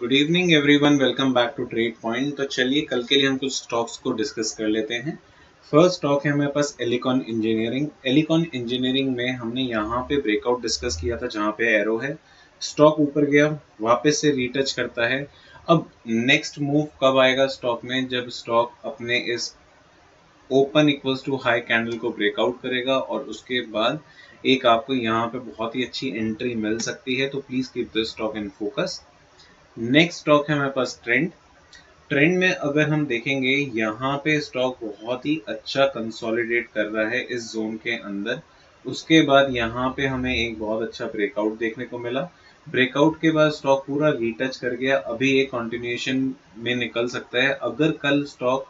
Good evening everyone, welcome back to Trade Point. तो चलिए कल के लिए हम कुछ स्टॉक्स को डिस्कस कर लेते हैं। फर्स्ट स्टॉक है हमारे पास एलिकॉन इंजीनियरिंग। एलिकॉन इंजीनियरिंग में हमने यहाँ पे ब्रेकआउट डिस्कस किया था जहाँ पे एरो है, स्टॉक ऊपर गया, वापस से रीटच करता है। अब नेक्स्ट मूव कब आएगा स्टॉक में? जब स्टॉक अपने इस open equals to high candle को ब्रेकआउट करेगा और उसके बाद एक आपको यहाँ पे बहुत ही अच्छी एंट्री मिल सकती है। तो please keep this stock in focus. Next stock है हमारे पास ट्रेंड। ट्रेंड में अगर हम देखेंगे यहाँ पे स्टॉक बहुत ही अच्छा कंसोलिडेट कर रहा है इस जोन के अंदर। उसके बाद यहाँ पे हमें एक बहुत अच्छा ब्रेकआउट देखने को मिला। ब्रेकआउट के बाद स्टॉक पूरा रीटच कर गया। अभी एक कंटिन्यूएशन में निकल सकता है अगर कल स्टॉक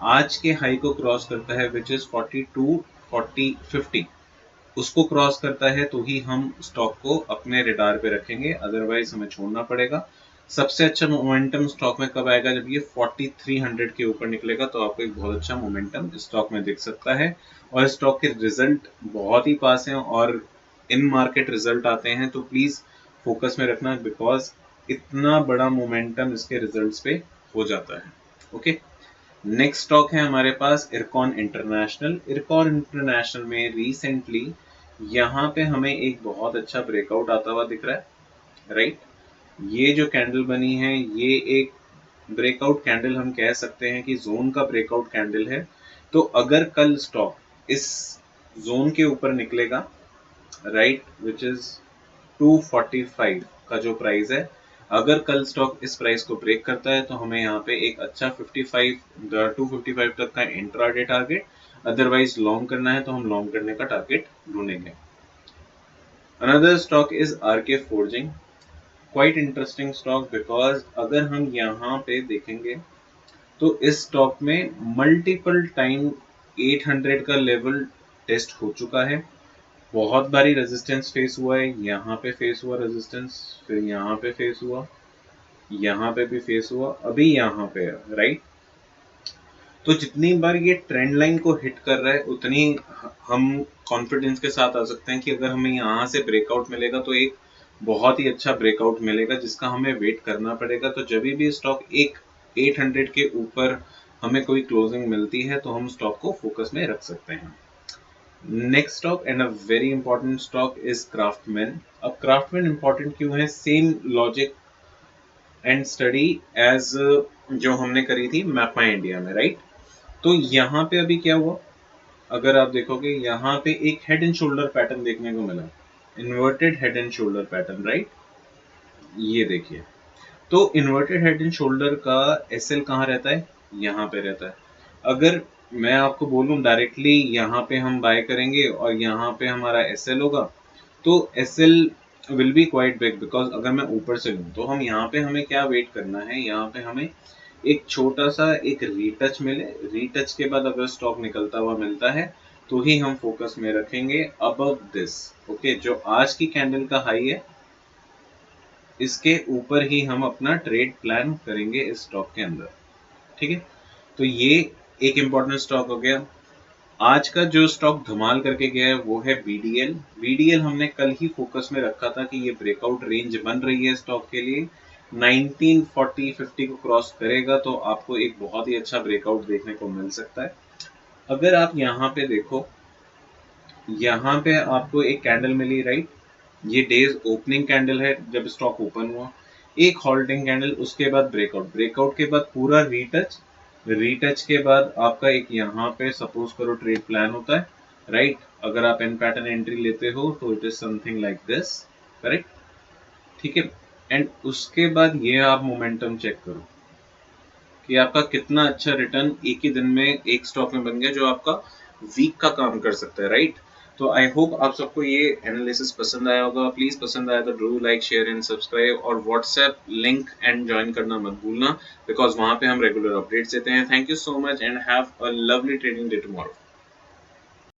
आज के हाई को क्रॉस करता है विच इज 42 40 50, उसको क्रॉस करता है तो ही हम स्टॉक को अपने रडार पे रखेंगे, अदरवाइज हमें छोड़ना पड़ेगा। सबसे अच्छा मोमेंटम स्टॉक में कब आएगा? जब ये 4300 के ऊपर निकलेगा तो आपको एक बहुत अच्छा मोमेंटम स्टॉक में दिख सकता है। और स्टॉक के रिजल्ट बहुत ही पास हैं और इन मार्केट रिजल्ट आते हैं तो प्लीज फोकस में रखना, बिकॉज इतना बड़ा मोमेंटम इसके रिजल्ट्स पे हो जाता है। ओके, नेक्स्ट स्टॉक है हमारे पास इरकॉन इंटरनेशनल। इरकॉन इंटरनेशनल में रिसेंटली यहाँ पे हमें एक बहुत अच्छा ब्रेकआउट आता हुआ दिख रहा है, राइट। ये जो कैंडल बनी है ये एक ब्रेकआउट कैंडल हम कह सकते हैं कि जोन का ब्रेकआउट कैंडल है। तो अगर कल स्टॉक इस जोन के ऊपर निकलेगा, राइट, विच इज 245 का जो प्राइस है, अगर कल स्टॉक इस प्राइस को ब्रेक करता है तो हमें यहाँ पे एक अच्छा 255 तक का इंट्राडे टारगेट, अदरवाइज लॉन्ग करना है तो हम लॉन्ग करने का टारगेट ढूंढेंगे। Another stock is RK Forging. Quite interesting stock, because अगर हम यहाँ पे देखेंगे तो इस स्टॉक में मल्टीपल टाइम 800 का लेवल टेस्ट हो चुका है। बहुत बारी रेजिस्टेंस फेस हुआ है, यहाँ पे फेस हुआ रेजिस्टेंस, फिर यहाँ पे फेस हुआ, यहाँ पे भी फेस हुआ, अभी यहाँ पे है, राइट। तो जितनी बार ये ट्रेंड लाइन को हिट कर रहा है उतनी हम कॉन्फिडेंस के साथ आ सकते हैं कि अगर हमें यहाँ से ब्रेकआउट मिलेगा तो एक बहुत ही अच्छा ब्रेकआउट मिलेगा जिसका हमें वेट करना पड़ेगा। तो जब भी स्टॉक एक 800 के ऊपर हमें कोई क्लोजिंग मिलती है तो हम स्टॉक को फोकस में रख सकते हैं। Next stock and a very important stock is Craftsman. अब क्राफ्टमैन इंपॉर्टेंट क्यों है? Same logic and study as जो हमने करी थी मैप माई इंडिया में, राइट। तो यहाँ पे अभी क्या हुआ? अगर आप देखोगे यहाँ पे एक हेड एंड शोल्डर पैटर्न देखने को मिला, inverted head and shoulder pattern, right. ये देखिए, तो इन्वर्टेड हेड एंड शोल्डर का एसएल कहाँ रहता है? यहाँ पे रहता है। अगर मैं आपको बोलूं डायरेक्टली यहाँ पे हम बाय करेंगे और यहाँ पे हमारा एसएल होगा तो SL will be quite big, because अगर मैं ऊपर से लूँ तो हम यहाँ पे हमें क्या वेट करना है? यहाँ पे हमें एक छोटा सा एक रीटच मिले, रीटच के बाद अगर स्टॉक निकलता हुआ मिलता है तो ही हम फोकस में रखेंगे अबव दिस। ओके, जो आज की कैंडल का हाई है इसके ऊपर ही हम अपना ट्रेड प्लान करेंगे इस स्टॉक के अंदर, ठीक है। तो ये एक इंपॉर्टेंट स्टॉक हो गया। आज का जो स्टॉक धमाल करके गया है वो है बीडीएल। बीडीएल हमने कल ही फोकस में रखा था कि ये ब्रेकआउट रेंज बन रही है स्टॉक के लिए, 1940-50 को क्रॉस करेगा तो आपको एक बहुत ही अच्छा ब्रेकआउट देखने को मिल सकता है। अगर आप यहाँ पे देखो, यहाँ पे आपको एक कैंडल मिली, राइट। ये डेज ओपनिंग कैंडल है जब स्टॉक ओपन हुआ, एक हॉल्टिंग कैंडल, उसके बाद ब्रेकआउट, ब्रेकआउट के बाद पूरा रीटच, रीटच के बाद आपका एक यहाँ पे सपोज करो ट्रेड प्लान होता है, राइट। अगर आप इन पैटर्न एंट्री लेते हो तो it is something like this, correct, ठीक है। एंड उसके बाद ये आप मोमेंटम चेक करो कि आपका कितना अच्छा रिटर्न एक ही दिन में एक स्टॉक में बन गया जो आपका वीक का काम कर सकता है, राइट। तो आई होप आप सबको ये एनालिसिस पसंद आया होगा। प्लीज पसंद आया तो do like share and subscribe, और व्हाट्सएप लिंक एंड ज्वाइन करना मत भूलना, बिकॉज वहां पे हम रेगुलर अपडेट्स देते हैं। Thank you so much and have a lovely trading day tomorrow.